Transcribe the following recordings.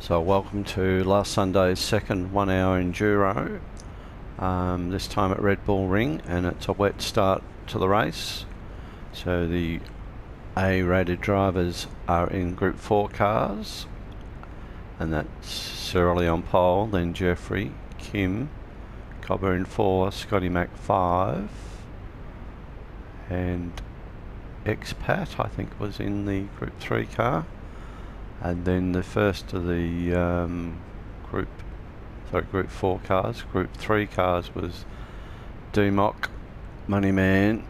So welcome to last Sunday's second 1 hour Enduro, this time at Red Bull Ring, and it's a wet start to the race. So the A-rated drivers are in Group 4 cars, and that's Cyril on pole, then Jeffrey, Kim, Cobber in 4, Scotty Mac 5, and Expat I think was in the Group 3 car. And then the first of the Group 4 cars, Group 3 cars, was D-Mock, Moneyman,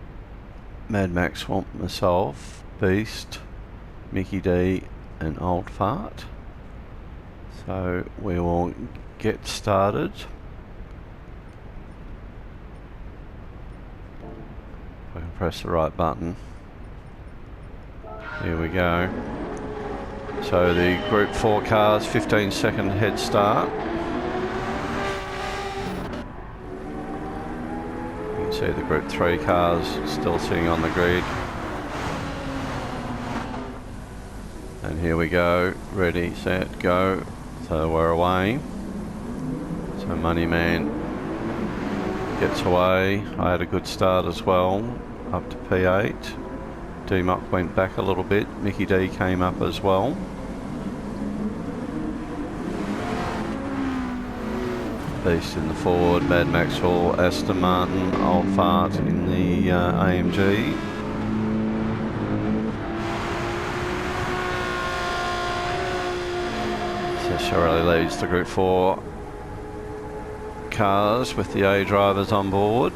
Mad Max Swamp, myself, Beast, Mickey D and Old Fart. So we will get started. If I can press the right button. Here we go. So the Group 4 cars, 15-second head start. You can see the Group 3 cars still sitting on the grid. And here we go, ready, set, go. So we're away. So Moneyman gets away. I had a good start as well, up to P8. D-Mock went back a little bit. Mickey D came up as well. Beast in the Ford, Mad Maxwell, Aston Martin, Old Fart in the AMG. So Shirley leads the Group 4 cars with the A drivers on board.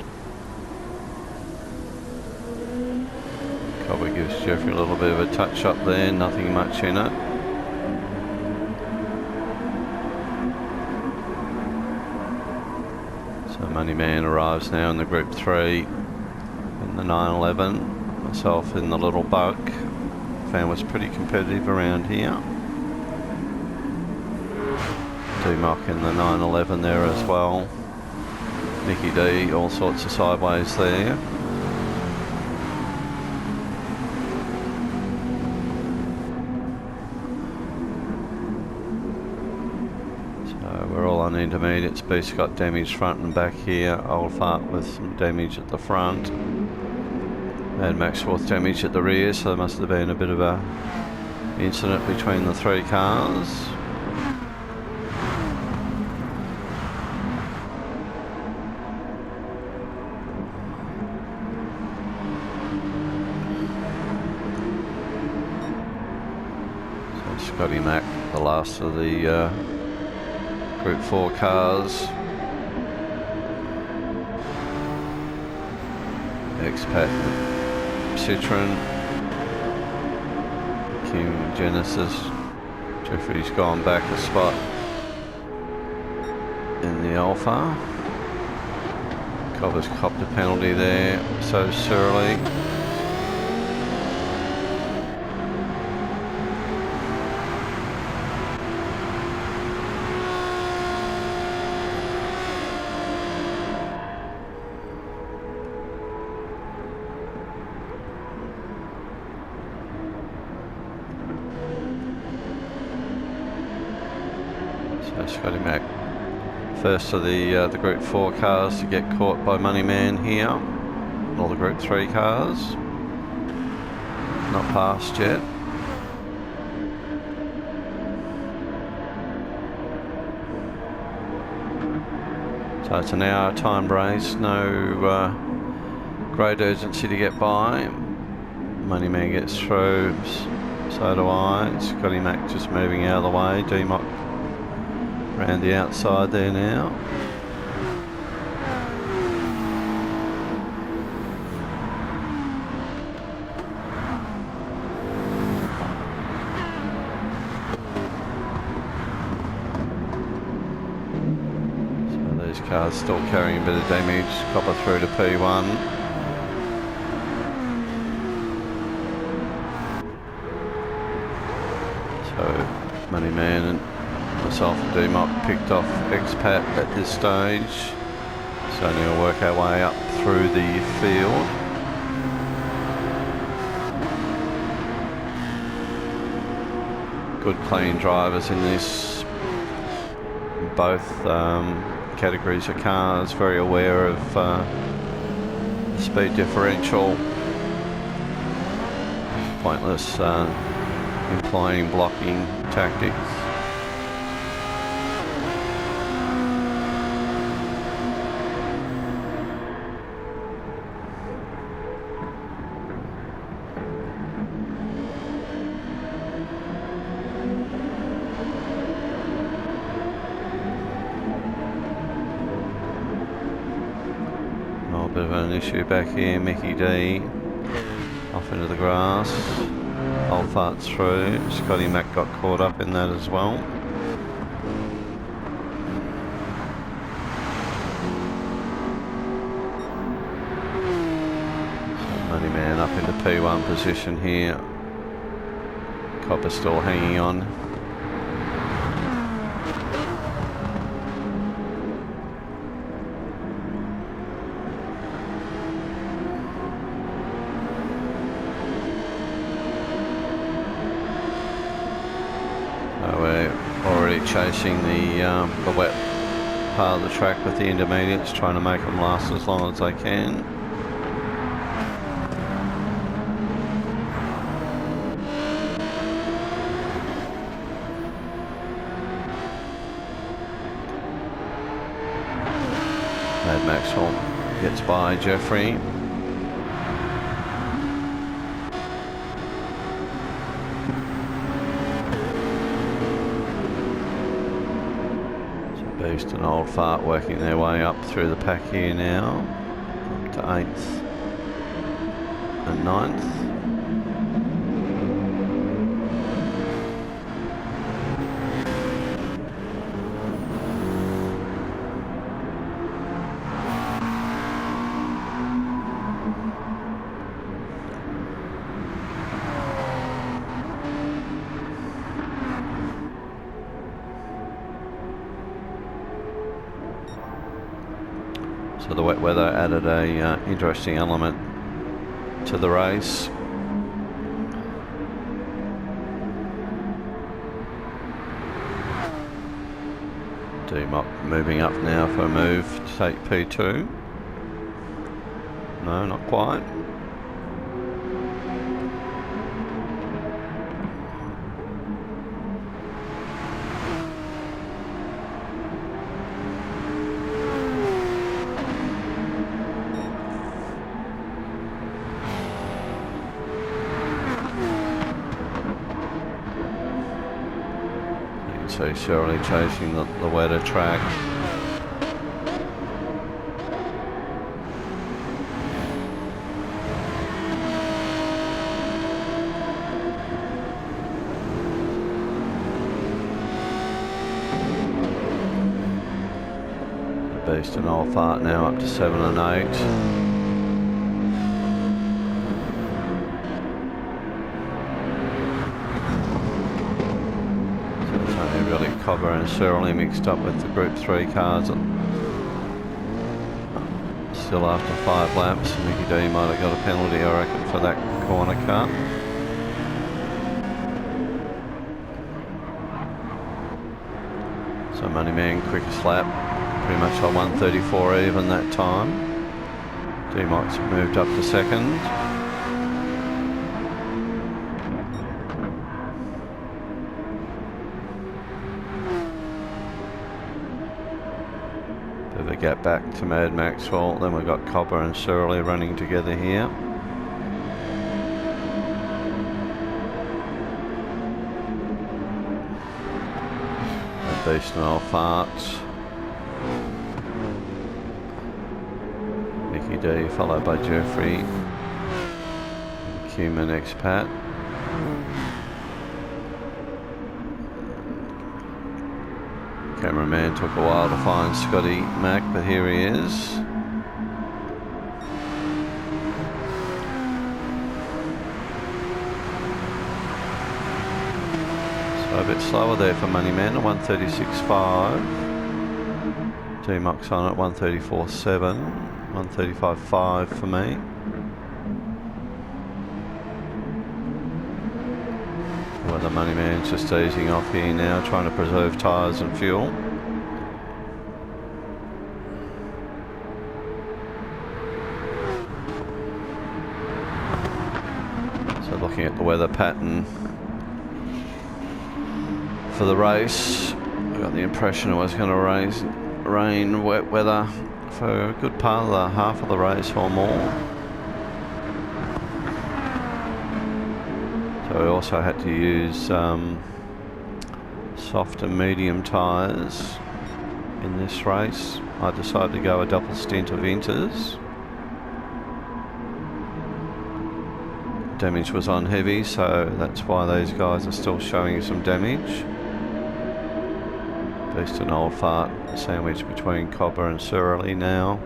Probably gives Jeffrey a little bit of a touch up there, nothing much in it. So Moneyman arrives now in the Group 3 in the 911. Myself in the little bug. Found was pretty competitive around here. D-Mock in the 911 there as well. Mickey D, all sorts of sideways there. We're all on intermediates. Beast got damage front and back here. Old Fart with some damage at the front. Mad Max with damage at the rear, so there must have been a bit of a incident between the three cars. So Scotty Mac, the last of the Group 4 cars. Expat Citroen. Kim Genesis. Jeffrey's gone back a spot in the Alpha. Cobber's copped a penalty there, so Cyril. Scotty Mac, first of the Group 4 cars to get caught by Moneyman here. All the Group 3 cars. Not passed yet. So it's an hour timed race, no great urgency to get by. Moneyman gets through, so do I. Scotty Mac just moving out of the way. D-Mock around the outside there now. So these cars still carrying a bit of damage. Copper through to P1. So Moneyman and myself and D-Mock picked off Expat at this stage. So now we'll work our way up through the field. good clean drivers in this, both categories of cars, very aware of the speed differential, pointless employing blocking tactics. Bit of an issue back here. Mickey D off into the grass. Old farts through. Scotty Mac got caught up in that as well. So Money Man up into P1 position here. Copper still hanging on. We're already chasing the wet part of the track with the intermediates, trying to make them last as long as they can. Mad Maxwell gets by Jeffrey. Beast and Old Fart working their way up through the pack here now, up to 8th and 9th. So the wet weather added a interesting element to the race. D-Mock moving up now for a move to take P2. No, not quite. So Shirley chasing the wetter track. The Beast and Old Fart now up to 7 and 8. Really Cobber and Shirley mixed up with the Group 3 cars. Still after 5 laps, Mickey D might have got a penalty, I reckon, for that corner cut. So Money Man quickest lap, pretty much on 134 even that time. D-Mock's moved up to 2nd. Bit of a gap back to Mad Maxwell. Then we've got Copper and Shirley running together here. Beast and Old Farts. Mickey D followed by Jeffrey. Cumin Expat. Cameraman took a while to find Scotty Mac, but here he is. So a bit slower there for Money Man at 136.5. D-Mock's on at 134.7, 135.5 for me. where the money man's just easing off here now, trying to preserve tyres and fuel. So looking at the weather pattern for the race, I got the impression it was going to rain, wet weather for a good part of the half of the race or more. So we also had to use soft and medium tyres in this race. I decided to go a double stint of inters. Damage was on heavy, so that's why these guys are still showing some damage. Beast and Old Fart sandwiched between Cobber and Surly now.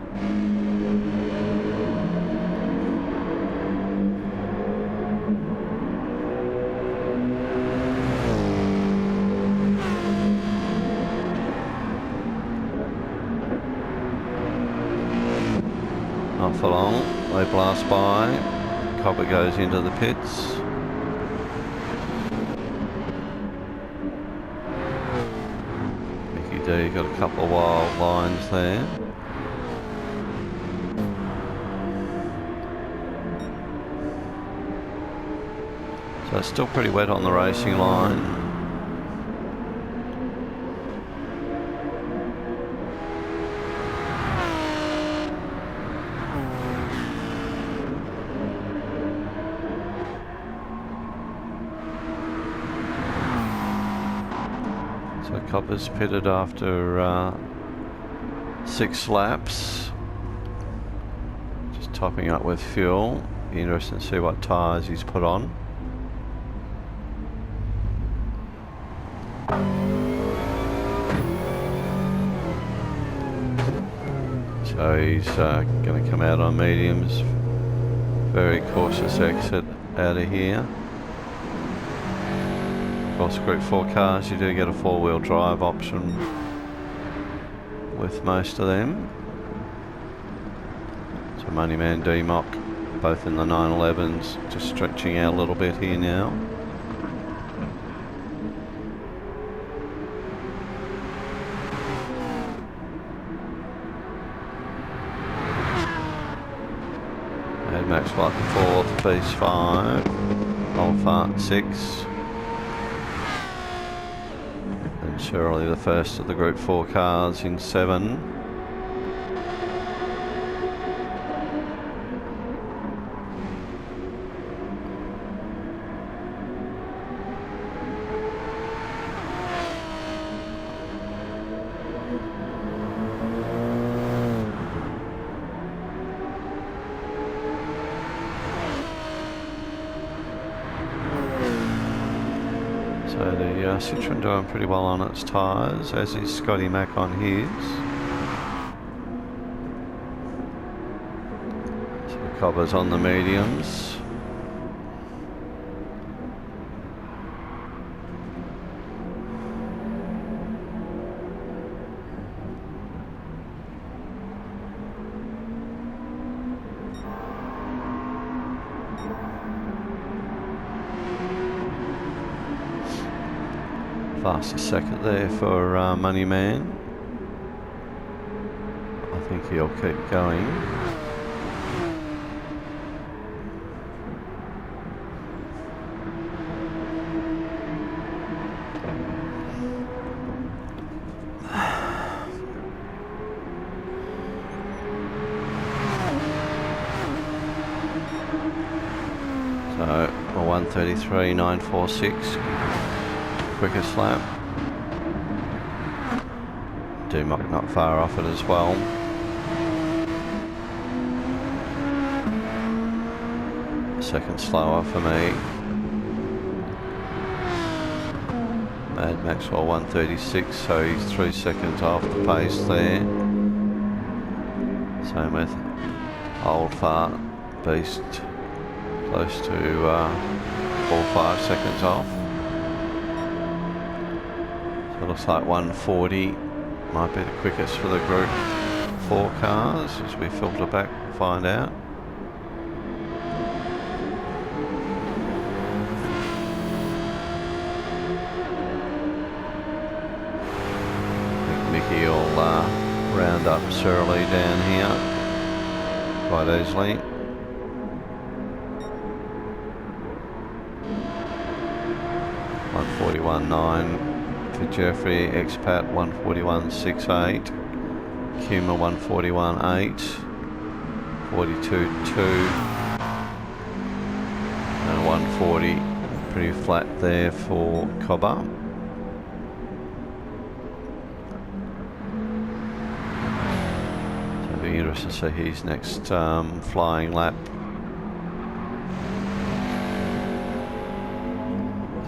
Not for long, they blast by. Cobber goes into the pits. You've got a couple of wild lines there. So it's still pretty wet on the racing line. So Copper's pitted after 6 laps. Just topping up with fuel. Be interesting to see what tyres he's put on. So he's going to come out on mediums. Very cautious exit out of here. Of course, Group 4 cars, you do get a 4-wheel drive option with most of them. So Moneyman, D-Mock, both in the 911s, just stretching out a little bit here now. Max White the 4th, Beast 5, Old Fart 6, and Shirley the first of the Group 4 cars in 7. So the Citroen doing pretty well on its tyres, as is Scotty Mac on his. So Cobber's on the mediums. Fastest second there for Moneyman. I think he'll keep going. So a 1:33.946. Quickest lap. D-Mock not far off it as well. Second slower for me. Mad Maxwell 1:36, so he's 3 seconds off the pace there. Same with Old Fart, Beast close to 4 or 5 seconds off. So it looks like 1:40 might be the quickest for the Group 4 cars as we filter back and find out. he'll round up Surly down here quite easily. $141.9 for Jeffrey. Expat 141.68. Kuma 141.8. 42.2. And 140. Pretty flat there for Cobber. So it'll be interesting to see his next flying lap.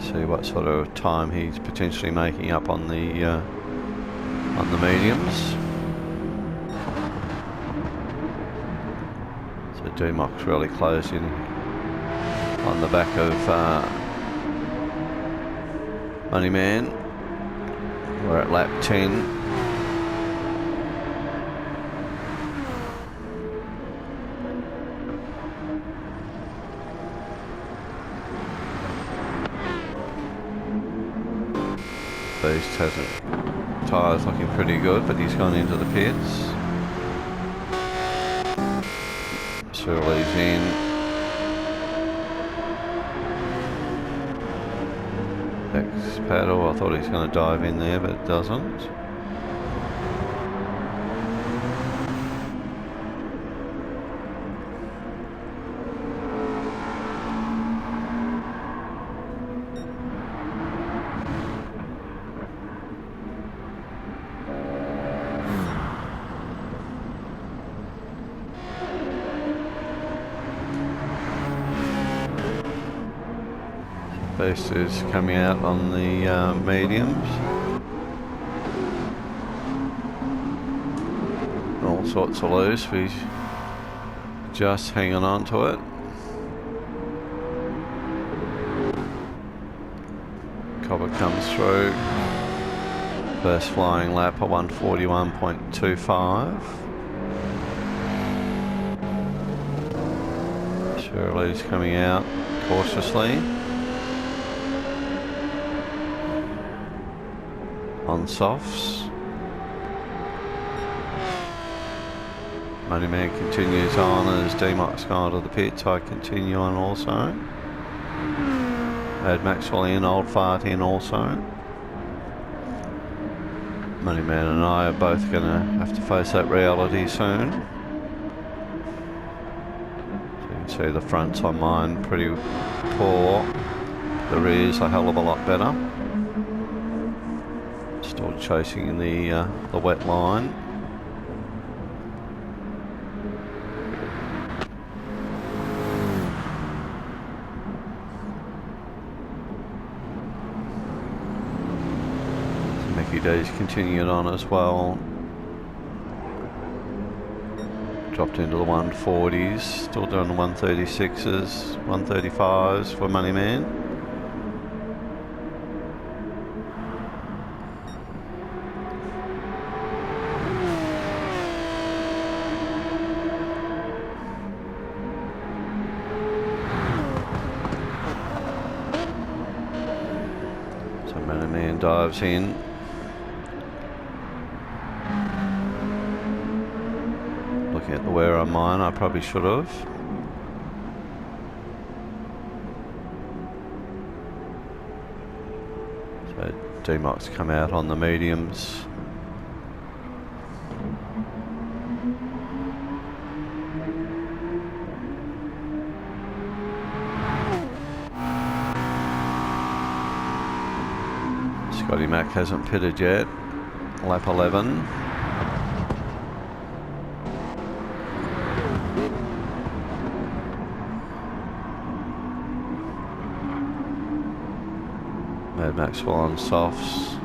See what sort of time he's potentially making up on the mediums. So Dumoc's really close in on the back of Moneyman. We're at lap 10. Beast hasn't, tyres looking pretty good, but he's gone into the pits. Surly's in. Paddle, I thought he was going to dive in there, but it doesn't. Beast is coming out on the mediums. All sorts of loose, he's just hanging on to it. Cobber comes through. First flying lap of 141.25. Shirley's coming out cautiously. On softs. Moneyman continues on as D-Moc's gone to the pits. I continue on also. Add Maxwell in, Old Fart in also. Moneyman and I are both going to have to face that reality soon. So you can see the fronts on mine pretty poor. The rear's a hell of a lot better. Still chasing the wet line. Mickey D's continuing on as well. Dropped into the 140s, still doing the 136s, 135s for Moneyman. Moneyman dives in. Looking at the wear on mine, I probably should have. So D-Moc's come out on the mediums. Scotty Mac hasn't pitted yet. Lap 11. Mad Maxwell on softs.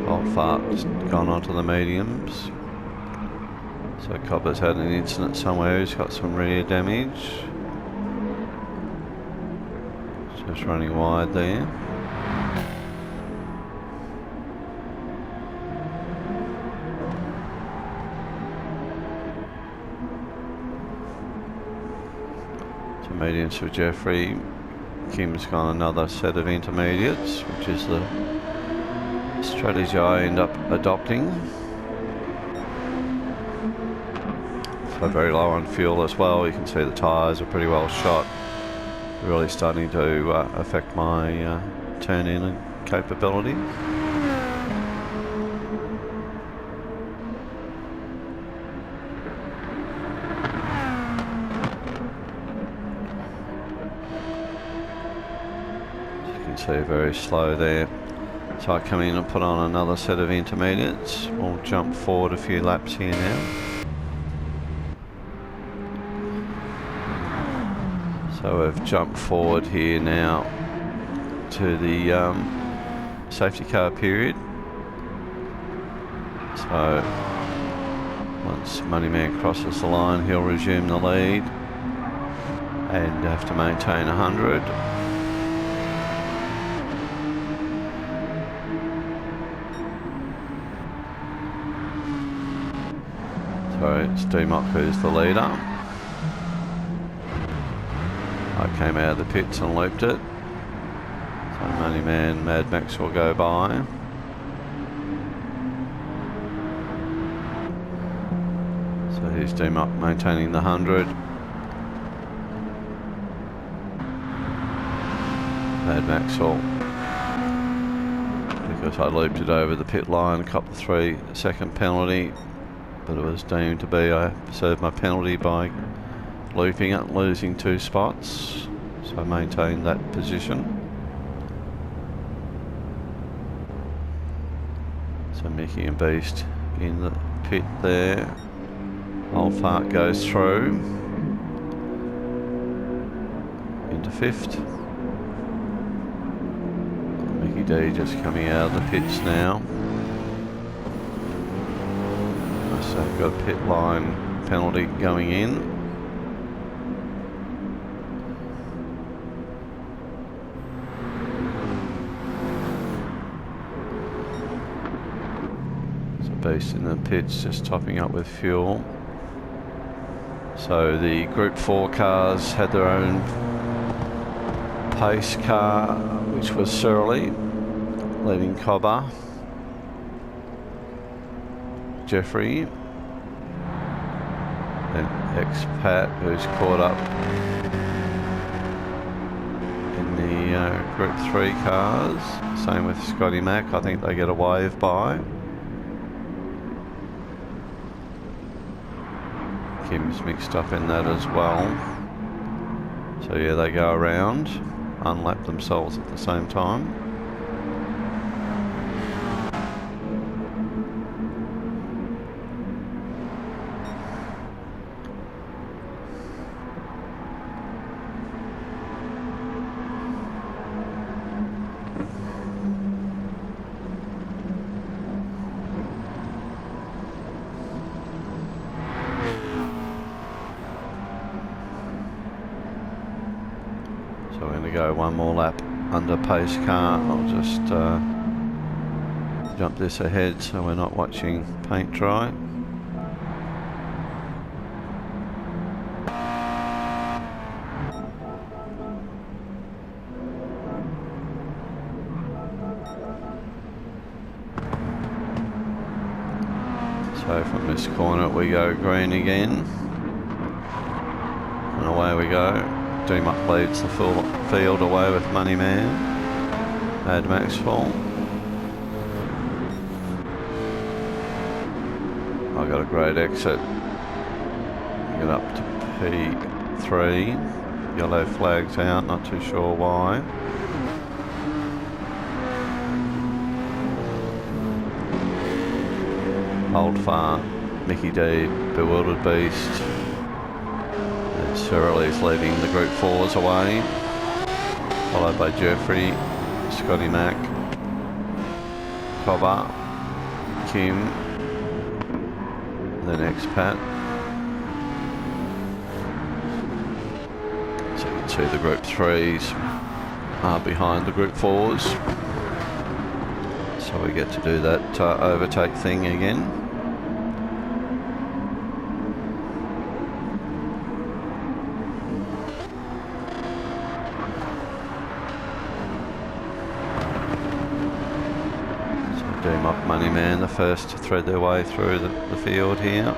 Old Fart's gone onto the mediums. So Cobber's had an incident somewhere. He's got some rear damage. Just running wide there. So mediums for Jeffrey. Kim's got another set of intermediates, which is the strategy I end up adopting. So very low on fuel as well. You can see the tyres are pretty well shot. Really starting to affect my turn-in capability. So very slow there. So I come in and put on another set of intermediates. We'll jump forward a few laps here now. So we've jumped forward here now to the safety car period. So once Moneyman crosses the line, he'll resume the lead and have to maintain 100. So it's D-Mock who's the leader. I came out of the pits and looped it. So Moneyman, Mad Max will go by. So here's D-Mock maintaining the 100. Mad Max will, because I looped it over the pit line, copped the 3-second penalty. But it was deemed to be, I served my penalty by looping it, losing 2 spots. So I maintained that position. So Mickey and Beast in the pit there. Old Fart goes through into 5th. Mickey D just coming out of the pits now. So we've got a pit line penalty going in. So Beast in the pits just topping up with fuel. So the Group 4 cars had their own pace car, which was Surly, leading Cobber, Jeffrey, and X-Pat, who's caught up in the Group 3 cars. Same with Scotty Mac. I think they get a wave by. Kim's mixed up in that as well. So yeah, they go around, unlap themselves at the same time. So we're going to go one more lap under pace car. I'll just jump this ahead so we're not watching paint dry. So from this corner we go green again. And away we go. D-Mock leads the full field away with Moneyman, Mad Maxwell. I got a great exit. Get up to P3. Yellow flags out, not too sure why. Old Fart, Mickey D, Bewildered Beast. Surly's leading the Group 4s away, followed by Jeffrey, Scotty Mac, Cobber, Kim, then X-Pat. So you can see the Group 3s are behind the Group 4s. So we get to do that overtake thing again. D-Mock Moneyman, the first to thread their way through the field here.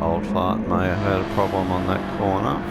Old Fart may have had a problem on that corner.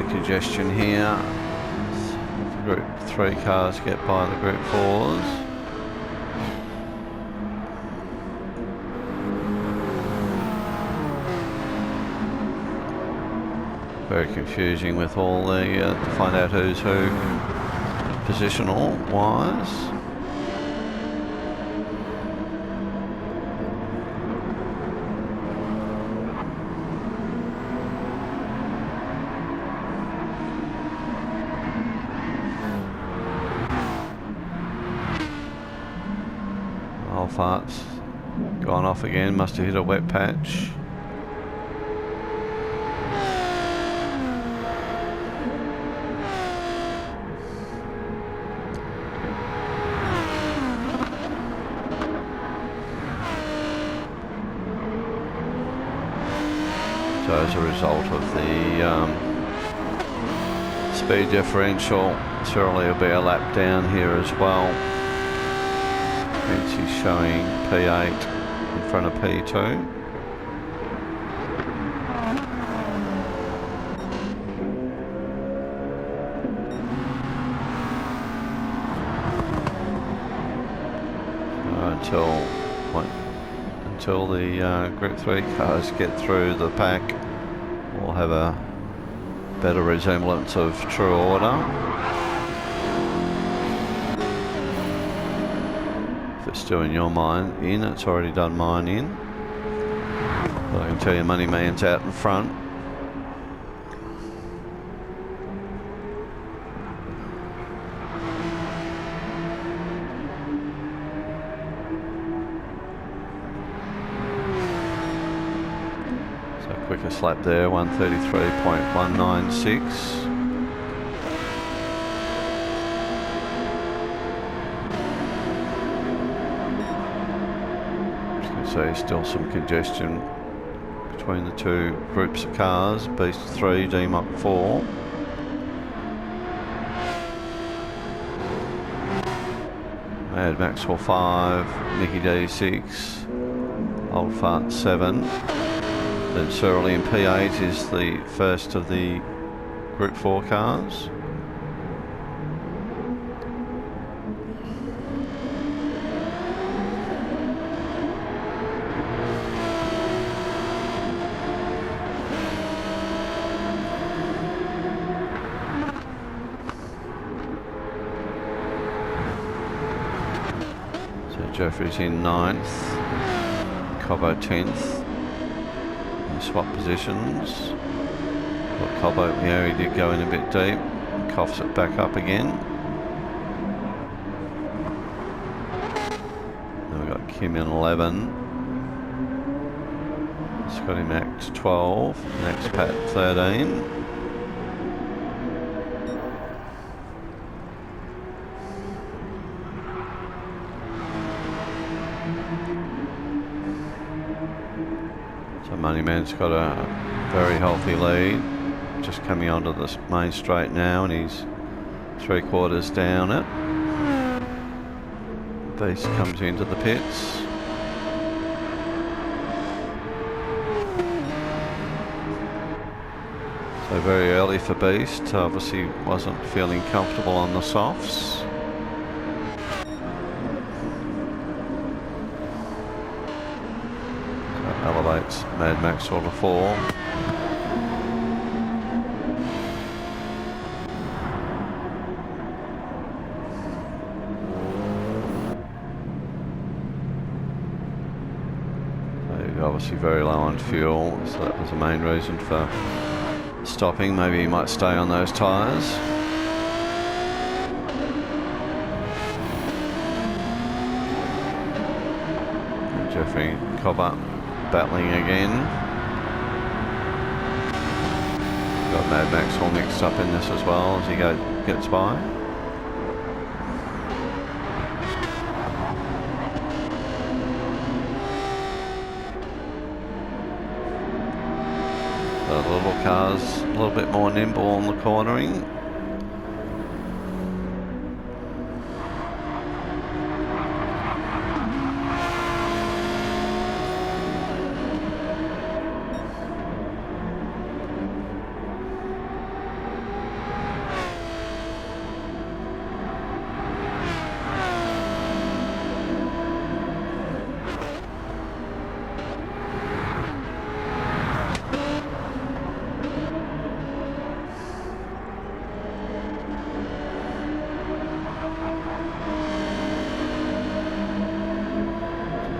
Congestion here. Group 3 cars get by the Group 4s. Very confusing with all the to find out who's who positional wise. Fart's gone off again, must have hit a wet patch. So as a result of the speed differential, Cyril will be a lap down here as well. He's showing P8 in front of P2. Until the Group 3 cars get through the pack, we'll have a better resemblance of true order. It's doing your mine in, it's already done mine in. But I can tell you Money Man's out in front. So quickest lap there, 133.196. So still some congestion between the two groups of cars. Beast 3, D-Mock 4. Mad Maxwell 5, Nicky D 6, Old Fart 7. Then Cyril in P8 is the first of the Group 4 cars. Jeffrey's in 9th, Cobbo 10th. And swap positions. Well, Cobbo, yeah, he did go in a bit deep. Coughs it back up again. Then we've got Kim in 11. Scotty Max 12, next Pat 13. So Moneyman's got a very healthy lead, just coming onto the main straight now, and he's 3/4 down it. Beast comes into the pits. So very early for Beast, obviously wasn't feeling comfortable on the softs. So elevates Mad Max to 4. So obviously very low on fuel, so that was the main reason for stopping. Maybe he might stay on those tyres. Jeffrey Cobber battling again. Got Mad Max all mixed up in this as well as he gets by. The little car's a little bit more nimble on the cornering.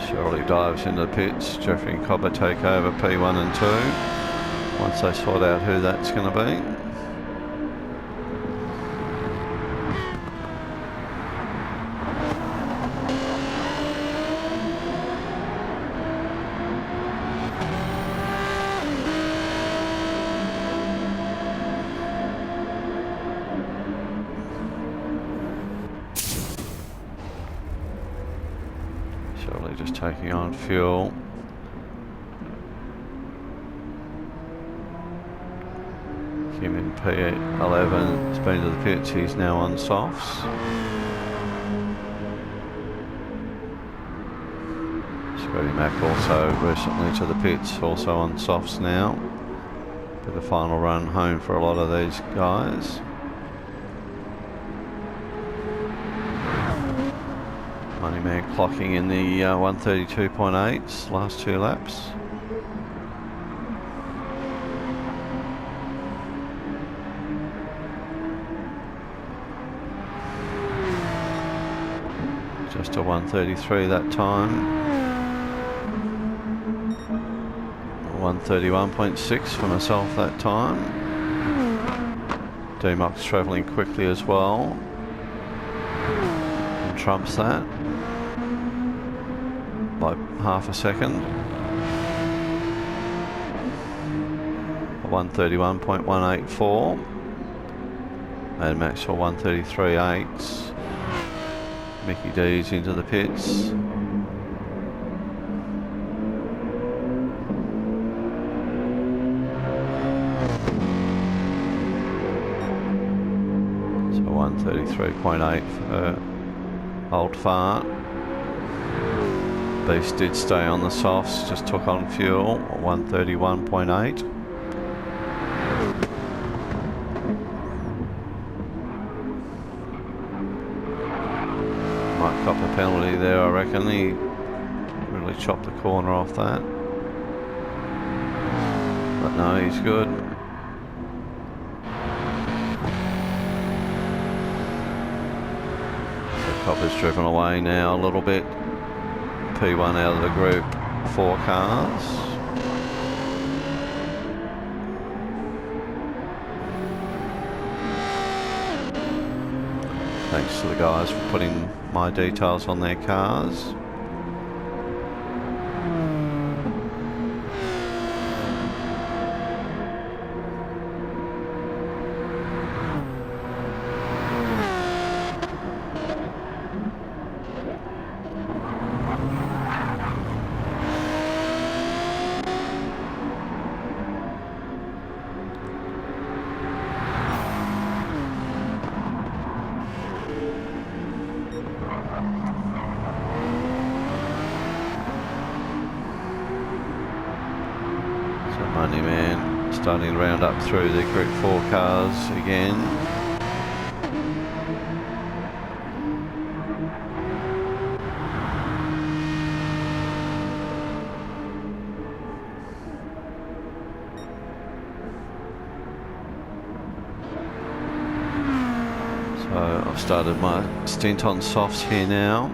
Shirley dives into the pits. Jeffrey and Cobber take over P1 and 2 once they sort out who that's going to be. Shirley just taking on fuel. Kim in P11 has been to the pits, he's now on softs. Scotty Mac also recently to the pits, also on softs now. Bit of final run home for a lot of these guys. Moneyman clocking in the 132.8s last 2 laps. Just a 133 that time. 131.6 for myself that time. D-Mox travelling quickly as well. And trumps that by half a second. 131.184. Mad Max for 133.8. Mickey D's into the pits. So 133.8 for Old Fart. Beast did stay on the softs, just took on fuel, 131.8. Might cop a penalty there, I reckon. He really chopped the corner off that. But no, he's good. So Copper's driven away now a little bit. P1 out of the group 4 cars. Thanks to the guys for putting my details on their cars. Money Man starting to round up through the Group 4 cars again. So I've started my stint on softs here now.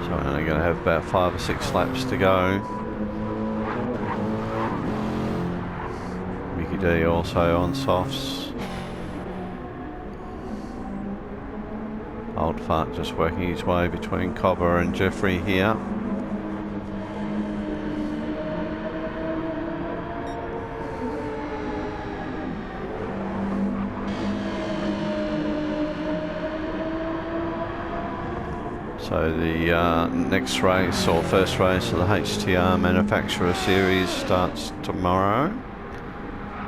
So I'm only going to have about 5 or 6 laps to go. Mickey D also on softs. Old Fart just working his way between Cobber and Jeffrey here. So the next race, or first race of the HTR Manufacturer Series, starts tomorrow,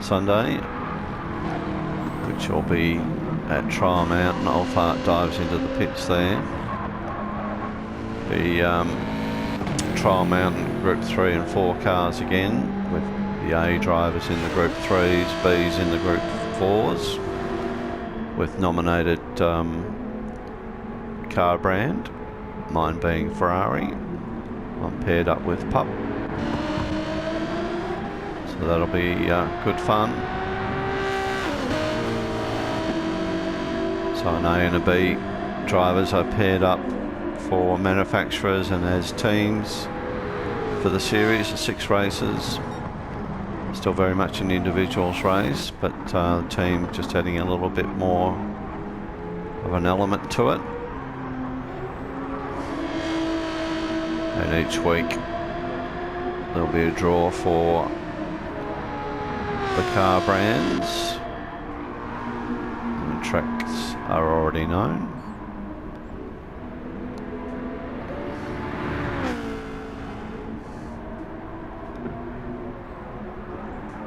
Sunday, which will be at Trial Mountain. Old Fart dives into the pits there. The Trial Mountain Group 3 and 4 cars again, with the A drivers in the Group 3s, Bs in the Group 4s, with nominated car brand. Mine being Ferrari. I'm paired up with Pup, so that'll be good fun. So an A and a B drivers are paired up for manufacturers and as teams for the series of 6 races. Still very much an individuals race, but the team just adding a little bit more of an element to it. And each week there'll be a draw for the car brands. And the tracks are already known.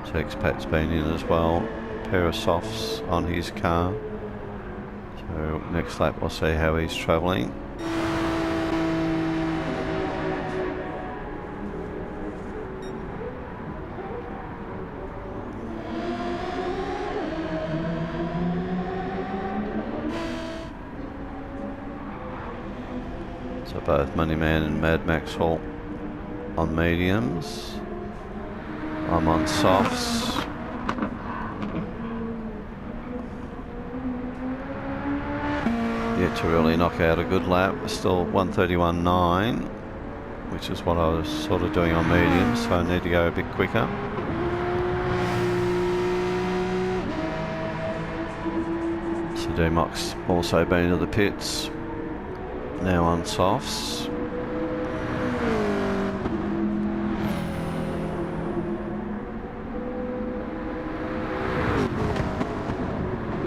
So Expat's been in as well. A pair of softs on his car. So next lap we'll see how he's travelling. So both Moneyman and Mad Maxwell on mediums. I'm on softs. Yet to really knock out a good lap. Still 1:31.9, which is what I was sort of doing on mediums, so I need to go a bit quicker. So D-Mox also been to the pits. Now on softs.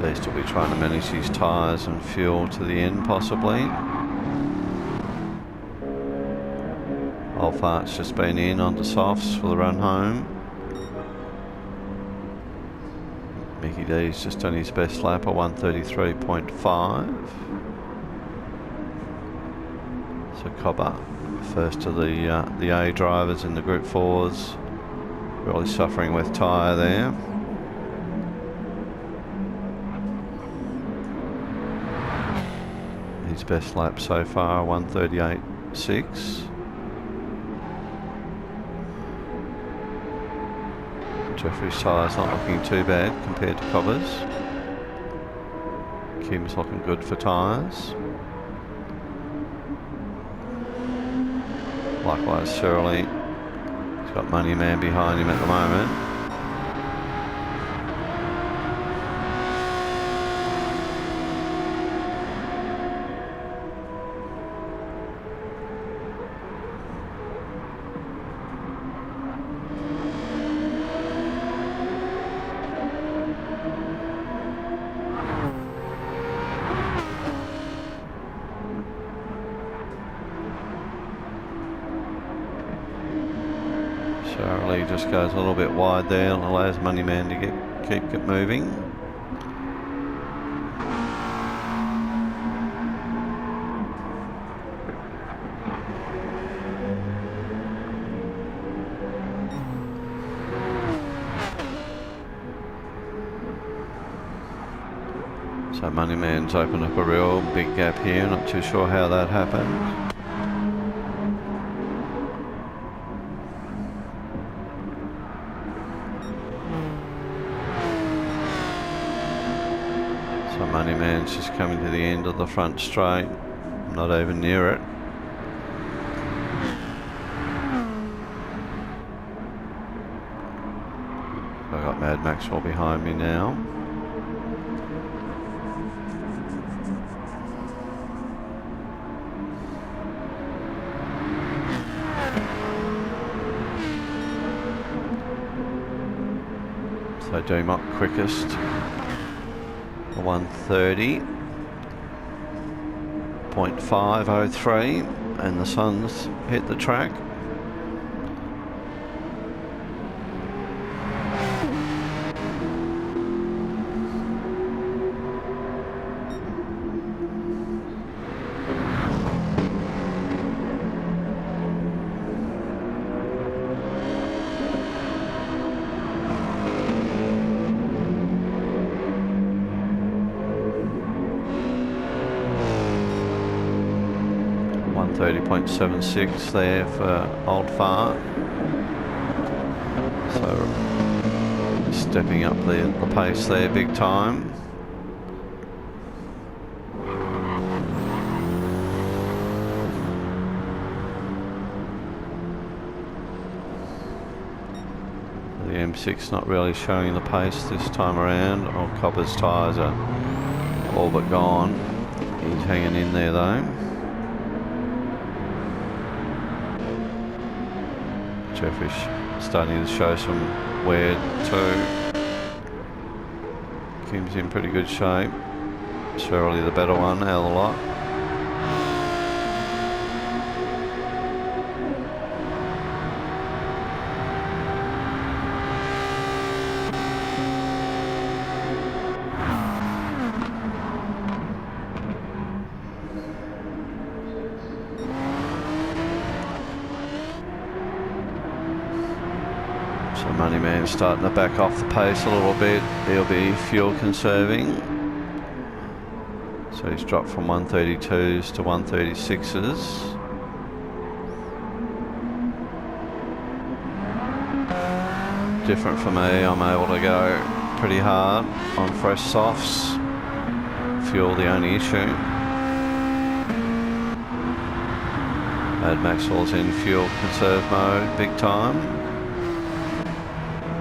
Beast will be trying to manage his tyres and fuel to the end possibly. Old Fart's just been in onto softs for the run home. Mickey D's just done his best lap of 1:33.5. So Cobber, first of the A drivers in the Group 4s, really suffering with tyre there. His best lap so far, 1:38.6. Jeffrey's tyre's not looking too bad compared to Cobber's. Kim's looking good for tyres. Likewise Surly. He's got Money Man behind him at the moment. he just goes a little bit wide there and allows Moneyman to keep it moving. So Moneyman's opened up a real big gap here, not too sure how that happened. So Moneyman's just coming to the end of the front straight, not even near it. I've got Mad Maxwell behind me now. So Dumont quickest, 1:30.503, and the Suns hit the track. .76 there for Old Fart. So stepping up the pace there big time. The M6 not really showing the pace this time around. Old Copper's tyres are all but gone. He's hanging in there though. Jeffrey's starting to show some wear too. Kim's in pretty good shape. Surely the better one out of the lot. So Moneyman's starting to back off the pace a little bit. He'll be fuel conserving. So he's dropped from 132s to 136s. Different for me, I'm able to go pretty hard on fresh softs. Fuel the only issue. Mad Maxwell's in fuel conserve mode big time.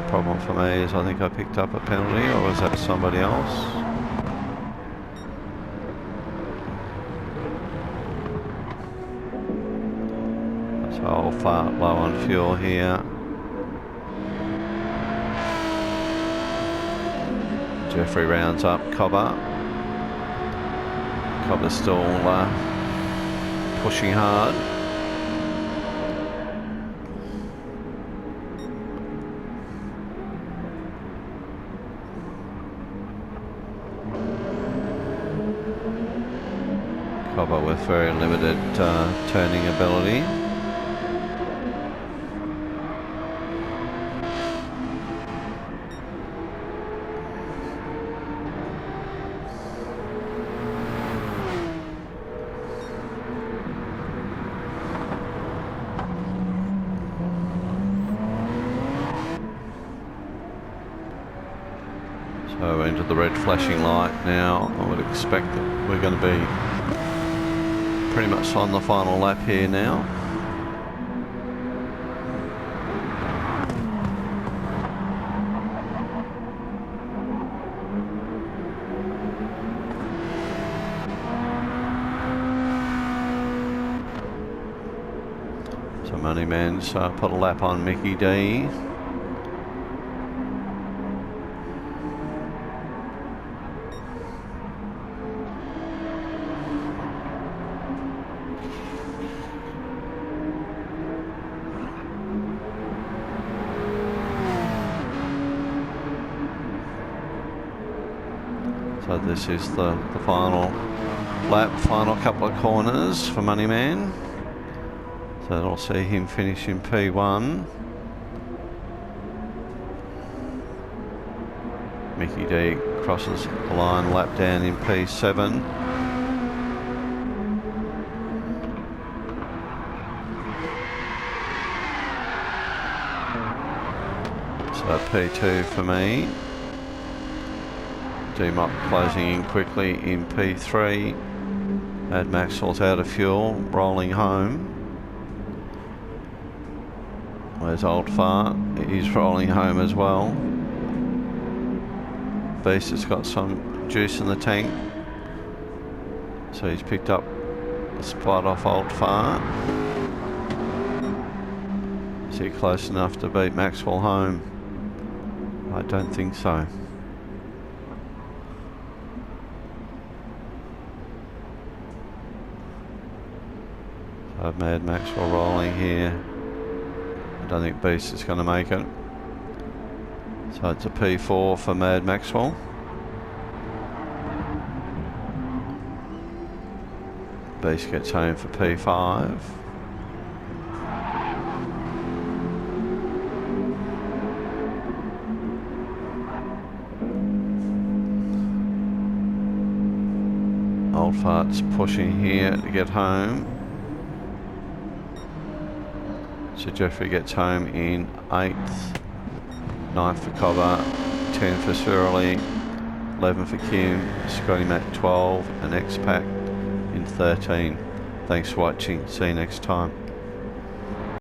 Problem for me is I think I picked up a penalty, or was that somebody else? So I'll fart low on fuel here. Jeffrey rounds up Cobber. Cobber's still pushing hard. Cobber with very limited turning ability. So into the red flashing light now. I would expect that we're going to be pretty much on the final lap here now. So Moneyman's put a lap on Mickey D. So this is the final lap, final couple of corners for Moneyman. So that'll see him finish in P1. Mickey D crosses the line, lap down in P7. So P2 for me. D-Mop closing in quickly in P3. Mad Maxwell's out of fuel, rolling home. Where's Old Fart? He's rolling home as well. Beast has got some juice in the tank. So he's picked up a spot off Old Fart. Is he close enough to beat Maxwell home? I don't think so. So Mad Maxwell rolling here. I don't think Beast is going to make it. So it's a P4 for Mad Maxwell. Beast gets home for P5. Old Fart's pushing here to get home. So Jeffrey gets home in 8th, 9th for Cobber, 10 for Surly, 11 for Kim, Scotty Mac 12 and X-Pac in 13. Thanks for watching, see you next time.